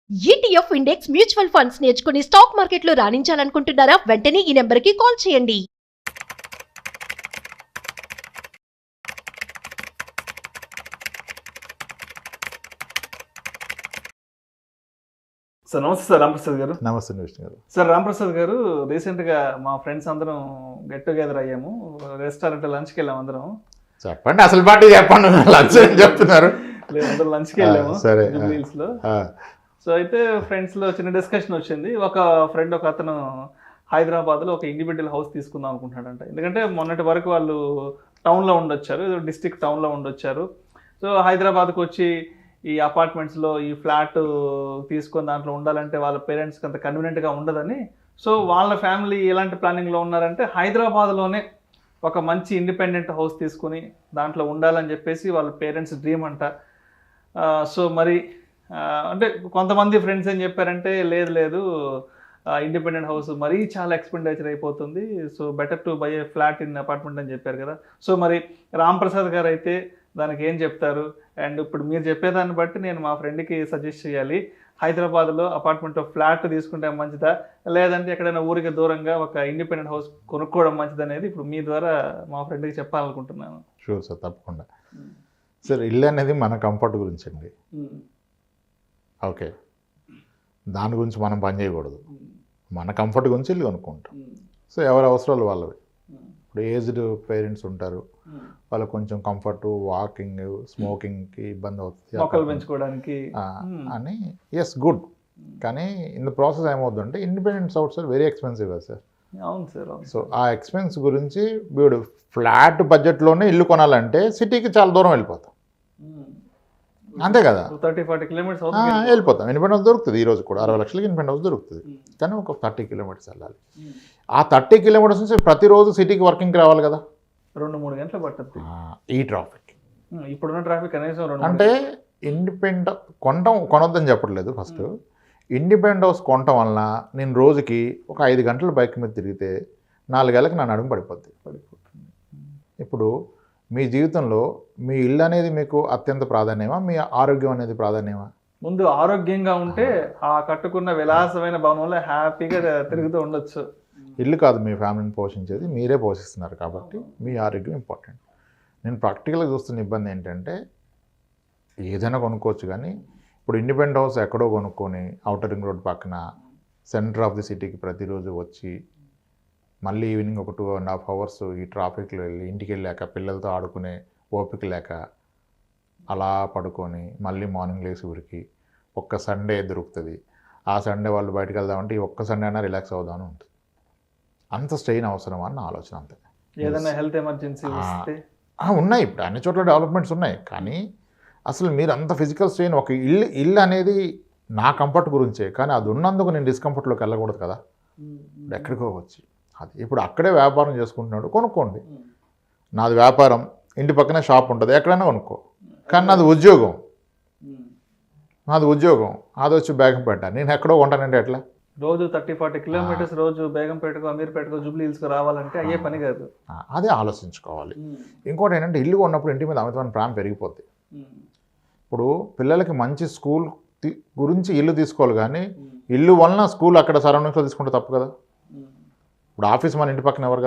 ETF index mutual funds నేర్చుకుని stock మార్కెట్లో రాణించాలనుకుంటున్నారా? వెంటనే ఈ నెంబర్కి కాల్ చేయండి. సార్ నమస్తే సార్ రాంప్రసాద్ గారు. నమస్తే విష్ణు గారు. సార్ రాంప్రసాద్ గారు, రీసెంట్గా మా ఫ్రెండ్స్ అందరం గెట్ టుగెదర్ అయ్యాము. రెస్టారెంట్ లంచ్కి వెళ్ళాము అందరం. చెప్పండి అసలు పార్టీ చెప్పండి. లంచ్ ఏం చెప్తున్నారు? లేదు అందరం లంచ్కి వెళ్ళాము సరే జూబ్లీహిల్స్లో. సో అయితే ఫ్రెండ్స్లో చిన్న డిస్కషన్ వచ్చింది. ఒక ఫ్రెండ్ ఒక అతను హైదరాబాద్లో ఒక ఇండివిజువల్ హౌస్ తీసుకుందాం అనుకుంటున్నాడంట. ఎందుకంటే మొన్నటి వరకు వాళ్ళు టౌన్లో ఉండొచ్చారు, డిస్ట్రిక్ట్ టౌన్లో ఉండొచ్చారు. సో హైదరాబాద్కి వచ్చి ఈ అపార్ట్మెంట్స్లో ఈ ఫ్లాట్ తీసుకొని దాంట్లో ఉండాలంటే వాళ్ళ పేరెంట్స్కి అంత కన్వీనియంట్గా ఉండదని, సో వాళ్ళ ఫ్యామిలీ ఎలాంటి ప్లానింగ్లో ఉన్నారంటే హైదరాబాద్లోనే ఒక మంచి ఇండిపెండెంట్ హౌస్ తీసుకుని దాంట్లో ఉండాలని చెప్పేసి వాళ్ళ పేరెంట్స్ డ్రీమ్ అంట. సో మరి అంటే కొంతమంది ఫ్రెండ్స్ ఏం చెప్పారంటే లేదు లేదు ఇండిపెండెంట్ హౌస్ మరీ చాలా ఎక్స్పెండిచర్ అయిపోతుంది, so better to buy A flat in apartment అని చెప్పారు కదా. సో మరి రాంప్రసాద్ గారు అయితే దానికి ఏం చెప్తారు? అండ్ ఇప్పుడు మీరు చెప్పేదాన్ని బట్టి నేను మా ఫ్రెండ్కి సజెస్ట్ చేయాలి, హైదరాబాద్లో అపార్ట్మెంట్ ఫ్లాట్ తీసుకుంటే మంచిదా, లేదంటే ఎక్కడైనా ఊరికి దూరంగా ఒక ఇండిపెండెంట్ హౌస్ కొనుక్కోవడం మంచిది అనేది ఇప్పుడు మీ ద్వారా మా ఫ్రెండ్కి చెప్పాలనుకుంటున్నాను. షూర్ సార్, తప్పకుండా. సార్ ఇల్లు అనేది మన కంఫర్ట్ గురించి అండి. ఓకే, దాని గురించి మనం పని చేయకూడదు. మన కంఫర్ట్ గురించి ఇల్లు కొనుక్కుంటాం. సో ఎవరి అవసరాలు వాళ్ళవి. ఇప్పుడు ఏజ్డ్ పేరెంట్స్ ఉంటారు, వాళ్ళకి కొంచెం కంఫర్ట్, వాకింగ్, స్మోకింగ్కి ఇబ్బంది అవుతుంది, మొక్కలు పెంచుకోవడానికి అని. Yes, good. కానీ ఇన్ ద ప్రాసెస్ ఏమవుతుందంటే independent house are very expensive కదా సార్. అవును సార్. సో ఆ ఎక్స్పెన్స్ గురించి వీడు ఫ్లాట్ బడ్జెట్లోనే ఇల్లు కొనాలంటే సిటీకి చాలా దూరం వెళ్ళిపోతాం, అంతే కదా. 30-40 కిలోమీటర్స్ వెళ్ళిపోతాం. ఇండిపెండెంట్ హౌస్ దొరుకుతుంది, ఈరోజు కూడా 60 లక్షలకి ఇండిపెండెంట్ హౌస్ దొరుకుతుంది. కానీ ఒక 30 కిలోమీటర్స్ వెళ్ళాలి. ఆ 30 కిలోమీటర్స్ నుంచి ప్రతిరోజు సిటీకి వర్కింగ్కి రావాలి కదా, 2-3 గంటలు పట్టుద్ది ఈ ట్రాఫిక్. ఇప్పుడున్న ట్రాఫిక్ కనీసం అంటే ఇండిపెండెంట్ కొనొద్దని చెప్పట్లేదు. ఫస్ట్ ఇండిపెండెంట్ హౌస్ కొనటం వలన నేను రోజుకి ఒక 5 గంటలు బైక్ మీద తిరిగితే 4 ఏళ్ళకి నా నడుము పడిపోతుంది. ఇప్పుడు మీ జీవితంలో మీ ఇల్లు అనేది మీకు అత్యంత ప్రాధాన్యమా, మీ ఆరోగ్యం అనేది ప్రాధాన్యమా? ముందు ఆరోగ్యంగా ఉంటే ఆ కట్టుకున్న విలాసమైన భవనంలో హ్యాపీగా తిరుగుతూ ఉండొచ్చు. ఇల్లు కాదు మీ ఫ్యామిలీని పోషించేది, మీరే పోషిస్తున్నారు కాబట్టి మీ ఆరోగ్యం ఇంపార్టెంట్. నేను ప్రాక్టికల్గా చూస్తున్న ఇబ్బంది ఏంటంటే ఏదైనా కొనుక్కోవచ్చు, కానీ ఇప్పుడు ఇండిపెండెంట్ హౌస్ ఎక్కడో కొనుక్కొని ఔటర్ రింగ్ రోడ్ పక్కన సెంటర్ ఆఫ్ ది సిటీకి ప్రతిరోజు వచ్చి మళ్ళీ ఈవినింగ్ ఒక 2.5 అవర్స్ ఈ ట్రాఫిక్లో వెళ్ళి ఇంటికి వెళ్ళాక పిల్లలతో ఆడుకునే ఓపిక లేక అలా పడుకొని మళ్ళీ మార్నింగ్ లేసి ఊరికి ఒక్క సండే దొరుకుతుంది. ఆ సండే వాళ్ళు బయటకు వెళ్దామంటే ఈ ఒక్క సండే అయినా రిలాక్స్ అవుదామని ఉంటుంది. అంత స్ట్రెయిన్ అవసరం అని నా ఆలోచన. అంతే. ఏదైనా హెల్త్ ఎమర్జెన్సీ ఉన్నాయి, ఇప్పుడు అన్ని చోట్ల డెవలప్మెంట్స్ ఉన్నాయి, కానీ అసలు మీరు అంత ఫిజికల్ స్ట్రెయిన్. ఒక ఇల్లు అనేది నా కంఫర్ట్ గురించే, కానీ అది ఉన్నందుకు నేను డిస్కంఫర్ట్లోకి వెళ్ళకూడదు కదా. ఎక్కడికో వచ్చి అది ఇప్పుడు అక్కడే వ్యాపారం చేసుకుంటున్నాడు, కొనుక్కోండి. నాది వ్యాపారం, ఇంటి పక్కనే షాప్ ఉంటుంది, ఎక్కడైనా కొనుక్కో. కానీ నాది ఉద్యోగం, అది వచ్చి బేగంపేట, నేను ఎక్కడో కొంటానంటే ఎట్లా? రోజు 30-40 కిలోమీటర్స్ రోజు బేగంపేటకో, అమీర్పేటకో, జూబ్లీహిల్స్కో రావాలంటే అయ్యే పని కాదు. అదే ఆలోచించుకోవాలి. ఇంకోటి ఏంటంటే ఇల్లు కొన్నప్పుడు ఇంటి మీద అమితమైన ప్రేమ పెరిగిపోద్ది. ఇప్పుడు పిల్లలకి మంచి స్కూల్ గురించి ఇల్లు తీసుకోవాలి, కానీ ఇల్లు వలన స్కూల్ అక్కడ సరౌండింగ్స్లో తీసుకుంటే తప్పు కదా. ఇప్పుడు ఆఫీస్ మన ఇంటి పక్కన ఎవరు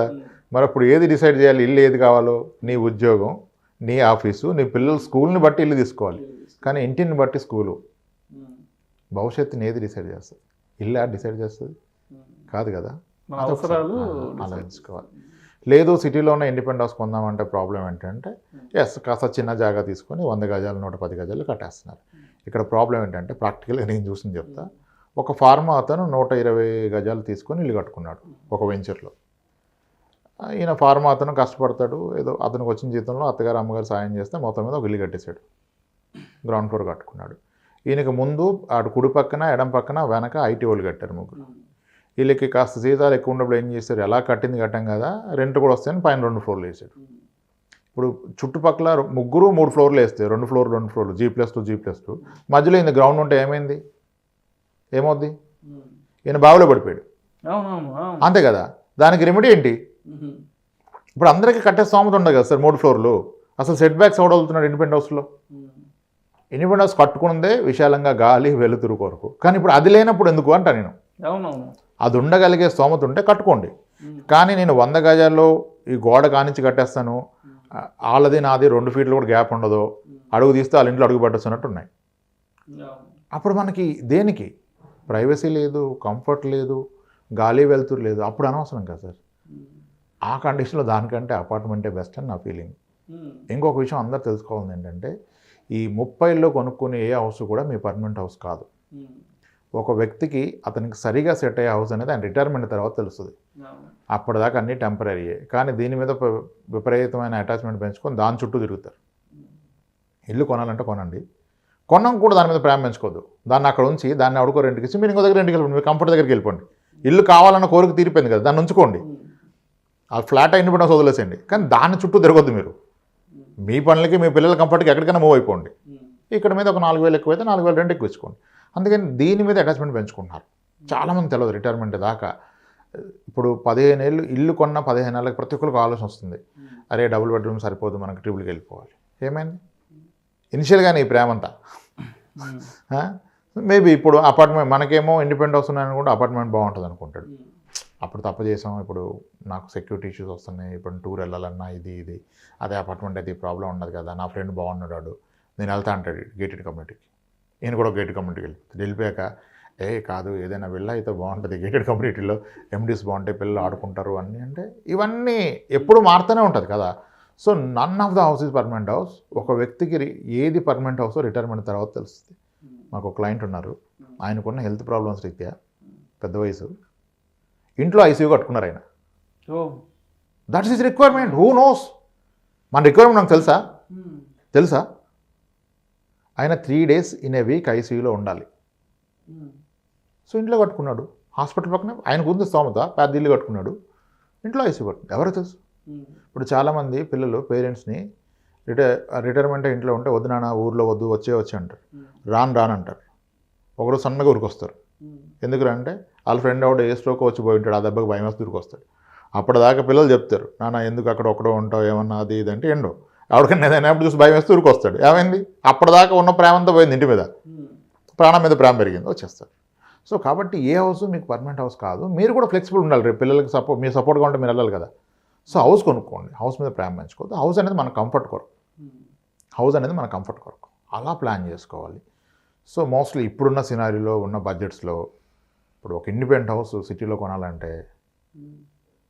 కదా. మరి అప్పుడు ఏది డిసైడ్ చేయాలి? ఇల్లు ఏది కావాలో, నీ ఉద్యోగం, నీ ఆఫీసు, నీ పిల్లల స్కూల్ని బట్టి ఇల్లు తీసుకోవాలి, కానీ ఇంటిని బట్టి స్కూలు. భవిష్యత్తుని ఏది డిసైడ్ చేస్తుంది? ఇల్లు డిసైడ్ చేస్తుంది కాదు కదా. ఆలోచించుకోవాలి. లేదు సిటీలో ఉన్న ఇండిపెండెంట్ హౌస్ కొందామంటే ప్రాబ్లం ఏంటంటే కాస్త చిన్న జాగా తీసుకొని 100 గజాలు 110 గజాలు కట్టేస్తున్నారు. ఇక్కడ ప్రాబ్లం ఏంటంటే ప్రాక్టికల్గా నేను చూసింది చెప్తా. ఒక ఫార్మా అతను 120 గజాలు తీసుకొని ఇల్లు కట్టుకున్నాడు ఒక వెంచర్లో. ఈయన ఫార్మా అతను కష్టపడతాడు, ఏదో అతనికి వచ్చిన జీతంలో అత్తగారు అమ్మగారు సాయం చేస్తే మొత్తం మీద ఒక ఇల్లు కట్టేశాడు, గ్రౌండ్ ఫ్లోర్ కట్టుకున్నాడు. ఈయనకి ముందు అటు కుడి పక్కన ఎడం పక్కన వెనక ఐటీ వాళ్ళు కట్టారు ముగ్గురు. వీళ్ళకి కాస్త జీతాలు ఎక్కువ ఉన్నప్పుడు ఏం చేశారు, ఎలా కట్టింది కట్టం కదా, రెంట్ కూడా వస్తాయని పైన 2 ఫ్లోర్లు వేసాడు. ఇప్పుడు చుట్టుపక్కల ముగ్గురు 3 ఫ్లోర్లు వేస్తే 2 ఫ్లోర్లు G+2 G+2 మధ్యలో ఇంత గ్రౌండ్ ఉంటే ఏమవుద్ది? ఈయన బావిలో పడిపోయాడు, అంతే కదా. దానికి రెమెడీ ఏంటి? ఇప్పుడు అందరికీ కట్టే స్తోమత ఉండదు కదా సార్ 3 ఫ్లోర్లు. అసలు సెట్ బ్యాక్స్ ఎవడవుతున్నాడు ఇండిపెండెంట్ హౌస్లో? ఇండిపెండెంట్ హౌస్ కట్టుకున్నదే విశాలంగా గాలి వెలుతురు కొరకు. కానీ ఇప్పుడు అది లేనప్పుడు ఎందుకు అంట నేను. అవునవును. అది ఉండగలిగే స్తోమత ఉంటే కట్టుకోండి. కానీ నేను 100 గజాల్లో ఈ గోడ కానించి కట్టేస్తాను, వాళ్ళది నాది 2 ఫీట్లు కూడా గ్యాప్ ఉండదు, అడుగు తీస్తే వాళ్ళ ఇంట్లో అడుగు పట్టొస్తున్నట్టు ఉన్నాయి. అప్పుడు మనకి దేనికి ప్రైవసీ లేదు, కంఫర్ట్ లేదు, గాలి వెలుతురు లేదు. అప్పుడు అనవసరం కదా సార్. ఆ కండిషన్లో దానికంటే అపార్ట్మెంటే బెస్ట్ అని నా ఫీలింగ్. ఇంకొక విషయం అందరూ తెలుసుకోవాల్సింది ఏంటంటే, ఈ 30లో కొనుక్కునే ఏ హౌస్ కూడా మీ పర్మనెంట్ హౌస్ కాదు. ఒక వ్యక్తికి అతనికి సరిగా సెట్ అయ్యే హౌస్ అనేది ఆయన రిటైర్మెంట్ తర్వాత తెలుస్తుంది. అప్పటిదాకా అన్నీ టెంపరీయే. కానీ దీని మీద విపరీతమైన అటాచ్మెంట్ పెంచుకొని దాని చుట్టూ తిరుగుతారు. ఇల్లు కొనాలంటే కొనండి, కొనం కూడా దాని మీద ప్రేమ పెంచుకోవద్దు. దాన్ని అక్కడ ఉంచి దాన్ని అడుకో రెంట్కి ఇచ్చి మీరు ఇంకో దగ్గర రెంట్కి వెళ్ళిపోండి, మీ కంఫర్ట్ దగ్గరికి వెళ్ళిపోండి. ఇల్లు కావాలన్న కోరిక తీరిపోయింది కదా, దాన్ని ఉంచుకోండి. ఆ ఫ్లాట్ ఇండిపెండెన్స్ వదిలేసేయండి, కానీ దాని చుట్టూ తిరగొద్దు. మీరు మీ పనులకి మీ పిల్లల కంఫర్ట్కి ఎక్కడికైనా మూవ్ అయిపోండి. ఇక్కడ మీద ఒక 4,000 ఎక్కువైతే 4,000 రెంట్ ఎక్కువ ఇచ్చుకోండి. అందుకని దీని మీద అటాచ్మెంట్ పెంచుకుంటున్నారు. చాలామంది తెలియదు రిటైర్మెంట్ దాకా. ఇప్పుడు 15 ఏళ్ళు ఇల్లు కొన్న 15 ఏళ్ళకి ప్రతి ఒక్కరికి ఆలోచన వస్తుంది, అరే డబుల్ బెడ్రూమ్ సరిపోదు, మనకి ట్రిపుల్కి వెళ్ళిపోవాలి. ఏమైంది ఇనిషియల్గానే ఈ ప్రేమ అంతా? మేబీ ఇప్పుడు అపార్ట్మెంట్ మనకేమో ఇండిపెండెంట్ హౌస్ ఉన్నాయని కూడా అపార్ట్మెంట్ బాగుంటుంది అనుకుంటాడు. అప్పుడు తప్పు చేసాం, ఇప్పుడు నాకు సెక్యూరిటీ ఇష్యూస్ వస్తున్నాయి, ఇప్పుడు టూర్ వెళ్ళాలన్నా ఇది అదే అపార్ట్మెంట్ అయితే ఈ ప్రాబ్లం ఉండదు కదా, నా ఫ్రెండ్ బాగున్నాడు నేను వెళ్తా అంటాడు గేటెడ్ కమ్యూనిటీకి. నేను కూడా గేటెడ్ కమ్యూనిటీకి వెళ్ళిపోయాక కాదు ఏదైనా వెళ్ళా అయితే బాగుంటుంది, గేటెడ్ కమ్యూనిటీలో ఎండీస్ బాగుంటాయి, పిల్లలు ఆడుకుంటారు అన్నీ. అంటే ఇవన్నీ ఎప్పుడు మారుతూనే ఉంటుంది కదా. So none of the house is permanent house. ఒక వ్యక్తికి ఏది పర్మనెంట్ హౌస్ రిటైర్మెంట్ తర్వాత తెలుస్తుంది. మాకు ఒక క్లయింట్ ఉన్నారు, ఆయనకున్న హెల్త్ ప్రాబ్లమ్స్ రీత్యా పెద్ద వయసు, ఇంట్లో ఐసీయూ కట్టుకున్నారు ఆయన. That's is requirement. Who knows మన రిక్వైర్మెంట్ నాకు తెలుసా? ఆయన 3 days ఇన్ ఏ వీక్ ఐసీయూలో ఉండాలి. సో ఇంట్లో కట్టుకున్నాడు, హాస్పిటల్ పక్కన ఆయనకు ఉంది స్తోమత, పెద్ద ఇల్లు కట్టుకున్నాడు, ఇంట్లో ఐసీయూ కట్టుకున్నాడు. ఎవరో తెలుసు. ఇప్పుడు చాలామంది పిల్లలు పేరెంట్స్ని రిటైర్మెంట్ ఇంట్లో ఉంటే వద్దు నాన్న ఊర్లో వద్దు వచ్చే అంటారు, రాను అంటారు. ఒకరోజు సన్నగా ఊరికొస్తారు. ఎందుకు అంటే వాళ్ళ ఫ్రెండ్ ఎవడో ఏ స్ట్రోక్ వచ్చి పోయి ఉంటాడు, ఆ దెబ్బకి భయం వేసి ఊరికొస్తాడు. అప్పటిదాకా పిల్లలు చెప్తారు, నాన్న ఎందుకు అక్కడ ఒకడో ఉంటావు ఏమన్నా అది ఇది అంటే ఎండో ఎవరికైనా ఏదైనా ఎప్పుడు చూసి భయం వేస్తూ ఊరికొస్తాడు. ఏమైంది? అప్పటిదాకా ఉన్న ప్రేమంతా పోయింది, ఇంటి మీద ప్రాణం మీద ప్రేమ పెరిగింది, వచ్చేస్తారు. సో కాబట్టి ఏ హౌస్ మీకు పర్మనెంట్ హౌస్ కాదు. మీరు కూడా ఫ్లెక్సిబుల్ ఉండాలి. రేపు పిల్లలకి మీ సపోర్ట్గా ఉంటే మీరు వెళ్ళాలి కదా. సో హౌస్ కొనుక్కోండి, హౌస్ మీద ప్రేమ పెంచుకోవద్దు. హౌస్ అనేది మన కంఫర్ట్ కొరకు అలా ప్లాన్ చేసుకోవాలి. సో మోస్ట్లీ ఇప్పుడున్న సినారీలో ఉన్న బడ్జెట్స్లో ఇప్పుడు ఒక ఇండిపెండెంట్ హౌస్ సిటీలో కొనాలంటే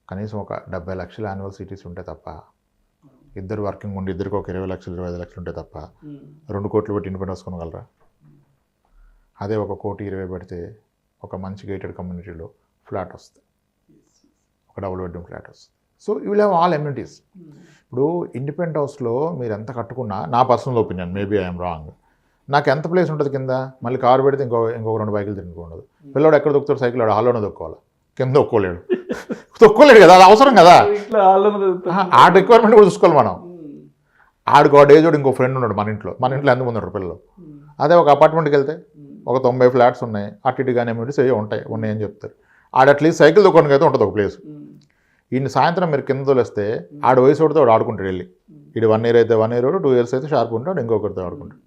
కనీసం ఒక 70 లక్షల యాన్యువల్ సిటీస్ ఉంటే తప్ప, ఇద్దరు వర్కింగ్ ఉండి ఇద్దరికి ఒక 20 లక్షలు 25 లక్షలు ఉంటే తప్ప 2 కోట్లు పెట్టి ఇండిపెండెంట్ హౌస్ కొనగలరా? అదే 1 కోటి 20 పెడితే ఒక మంచి గేటెడ్ కమ్యూనిటీలో ఫ్లాట్ వస్తుంది, ఒక డబుల్ బెడ్రూమ్ ఫ్లాట్ వస్తుంది. So you will have all amenities. ఇప్పుడు ఇండిపెండెంట్ హౌస్లో మీరు ఎంత కట్టుకున్నా, నా personal opinion, maybe I'm wrong, నాకు ఎంత ప్లేస్ ఉంటుంది కింద, మళ్ళీ కారు పెడితే ఇంకొక 2 బైకులు తినుకోండదు. పిల్లడు ఎక్కడ దొక్కుతాడు? సైకిల్ ఆడు హాల్లోనే దొక్కోవాలి, కింద తొక్కోలేడు కదా, అది అవసరం కదా. ఆ రిక్వైర్మెంట్ కూడా చూసుకోవాలి మనం. ఆడికి డేజోడు ఇంకో ఫ్రెండ్ ఉన్నాడు మన ఇంట్లో ఎంతమంది ఉన్నారు పిల్లలు. అదే ఒక అపార్ట్మెంట్కి వెళ్తే ఒక 90 ఫ్లాట్స్ ఉన్నాయి, అటు ఇటు కానీ ఎమ్యూనిటీస్ ఉన్నాయని చెప్తారు. ఆడ అట్లీస్ట్ సైకిల్ దొక్కడానికి అయితే ఉంటుంది ఒక ప్లేస్. ఈయన సాయంత్రం మీరు కింద తోలేస్తే ఆడ వయసు ఒకటితో వాడు ఆడుకుంటాడు వెళ్ళి. ఇటు 1 year అయితే 1 year, 2 years అయితే షార్ప్ ఉంటాడు, ఇంకొకరితో ఆడుకుంటాడు.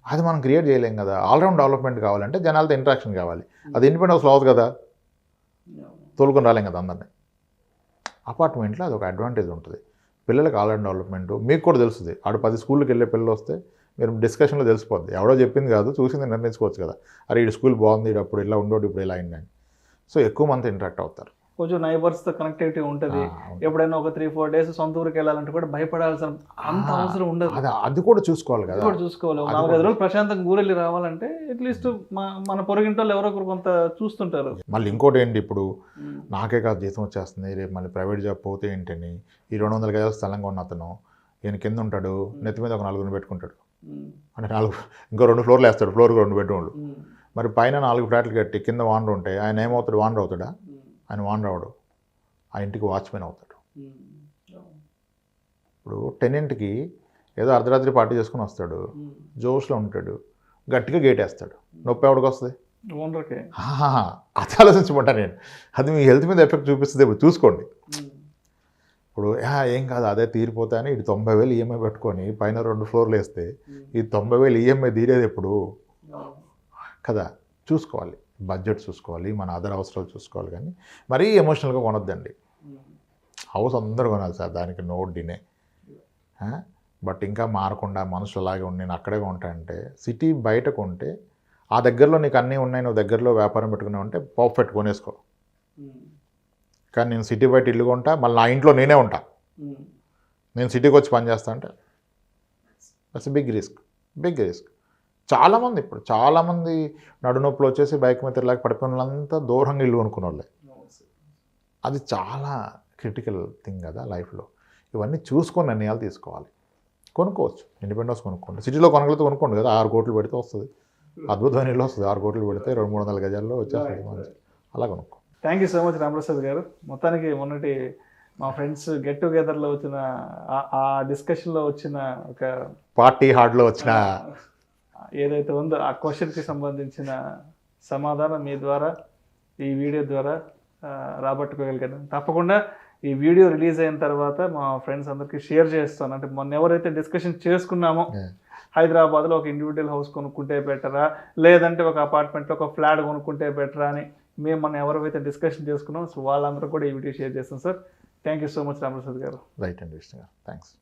అది మనం క్రియేట్ చేయలేం కదా. ఆల్రౌండ్ డెవలప్మెంట్ కావాలంటే జనాలతో ఇంట్రాక్షన్ కావాలి. అది ఇండిపెండెంట్ హౌస్లో అవ్వదు కదా, తోలుకొని రాలేం కదా అందరినీ. అపార్ట్మెంట్లో అది ఒక అడ్వాంటేజ్ ఉంటుంది. పిల్లలకి ఆల్రౌండ్ డెవలప్మెంట్ మీకు కూడా తెలుస్తుంది. ఆడు 10 స్కూల్కి వెళ్ళే పిల్లలు వస్తే మీరు డిస్కషన్లో తెలిసిపోద్ది, ఎవడో చెప్పింది కాదు, చూసింది నిర్ణయించుకోవచ్చు కదా. అరే ఈ స్కూల్ బాగుంది, ఇది అప్పుడు ఇలా ఉండోడు, ఇప్పుడు ఇలా అయిందని. సో ఎక్కువ మంది ఇంటరాక్ట్ అవుతారు. కొంచెం నైబర్స్తో కనెక్టివిటీ ఉంటుంది. ఎప్పుడైనా ఒక 3-4 days సొంత ఊరికి వెళ్ళాలంటే కూడా భయపడాల్సిన అంత అవసరం ఉండదు. అది కూడా చూసుకోవాలి కదా, చూసుకోవాలి. 4-5 రోజులు ప్రశాంతంగా ఊరెళ్ళి రావాలంటే అట్లీస్ట్ మన పొరుగింటోళ్ళు ఎవరో ఒకరు కొంత చూస్తుంటారు. మళ్ళీ ఇంకోటి ఏంటి, ఇప్పుడు నాకే కాదు జీతం వచ్చేస్తుంది, రేపు మళ్ళీ ప్రైవేట్ జాబ్ పోతే ఏంటని ఈ 200 గజాల స్థలంగా ఉన్న అతను ఈయన కింద ఉంటాడు, నెత్తి మీద ఒక 4 పెట్టుకుంటాడు. అంటే 4 ఇంకో 2 ఫ్లోర్లు వేస్తాడు, ఫ్లోర్కి 2 బెడ్రూమ్లు. మరి పైన 4 ఫ్లాట్లు కట్టి కింద వానర్ ఉంటే ఆయన ఏమవుతాడు? వానర్ అవుతాడా? ఆయన వానర్ అవడు, ఆ ఇంటికి వాచ్మెన్ అవుతాడు. ఇప్పుడు టెనెంట్కి ఏదో అర్ధరాత్రి పార్టీ చేసుకుని వస్తాడు, జోష్లో ఉంటాడు, గట్టిగా గేట్ వేస్తాడు, నొప్పి ఎవడికి వస్తుంది? అది ఆలోచించమంటా నేను. అది మీ హెల్త్ మీద ఎఫెక్ట్ చూపిస్తుంది, చూసుకోండి. ఇప్పుడు ఏం కాదు అదే తీరిపోతాయని ఇటు 90,000 ఈఎంఐ పెట్టుకొని పైన 2 ఫ్లోర్లు వేస్తే ఈ 90,000 ఈఎంఐ తీరేది ఎప్పుడు కదా. చూసుకోవాలి, బడ్జెట్ చూసుకోవాలి, మన అదర్ అవసరాలు చూసుకోవాలి, కానీ మరీ ఎమోషనల్గా కొనొద్దండి. హౌస్ అందరూ కొనాలి సార్, దానికి నో డినే. బట్ ఇంకా మారకుండా మనుషులు అలాగే ఉండి నేను అక్కడే కొంటానంటే సిటీ బయట కొంటే ఆ దగ్గరలో నీకు అన్నీ ఉన్నాయి, నువ్వు దగ్గరలో వ్యాపారం పెట్టుకున్నావు అంటే పర్ఫెక్ట్ కొనేసుకో. కానీ నేను సిటీ బయట ఇల్లు కొంటా, మళ్ళీ నా ఇంట్లో నేనే ఉంటా, నేను సిటీకి వచ్చి పని చేస్తా అంటే దట్స్ బిగ్ రిస్క్. చాలామంది నడునొప్పులు వచ్చేసి బైక్ మీద తిరగలేక పడిపోయిన వాళ్ళంతా దూరంగా ఇల్లు కొనుక్కున్న వాళ్ళే. అది చాలా క్రిటికల్ థింగ్ కదా లైఫ్లో. ఇవన్నీ చూసుకొని నిర్ణయాలు తీసుకోవాలి. కొనుక్కోవచ్చు, ఇండిపెండెన్స్ కొనుక్కోండి, సిటీలో కొనగలిగితే కొనుక్కోండి కదా, 6 కోట్లు పెడితే వస్తుంది, అద్భుతమైన ఇల్లు వస్తుంది. 6 కోట్లు పెడితే 200-300 గజాల్లో వచ్చేస్తుంది, అలా కొనుక్కో. Thank you so much Ramprasad గారు. మొత్తానికి మొన్నటి మా ఫ్రెండ్స్ గెట్ టుగెదర్లో వచ్చిన ఆ డిస్కషన్లో వచ్చిన ఒక పార్టీ హార్డ్లో వచ్చిన ఏదైతే ఉందో ఆ క్వశ్చన్కి సంబంధించిన సమాధానం మీ ద్వారా ఈ వీడియో ద్వారా రాబట్టుకోగలిగాను. తప్పకుండా ఈ వీడియో రిలీజ్ అయిన తర్వాత మా ఫ్రెండ్స్ అందరికీ షేర్ చేస్తాను. అంటే మొన్న ఎవరైతే డిస్కషన్ చేసుకున్నామో హైదరాబాద్లో ఒక ఇండివిజువల్ హౌస్ కొనుక్కుంటే బెటరా, లేదంటే ఒక అపార్ట్మెంట్లో ఒక ఫ్లాట్ కొనుక్కుంటే బెటరా అని మేము మనం ఎవరైతే డిస్కషన్ చేసుకున్నాం, సో వాళ్ళందరూ కూడా ఈ వీడియో షేర్ చేస్తాం sir. Thank you so much Ramprasad గారు. రైట్ అండి, విష్ణు గారు, థ్యాంక్స్.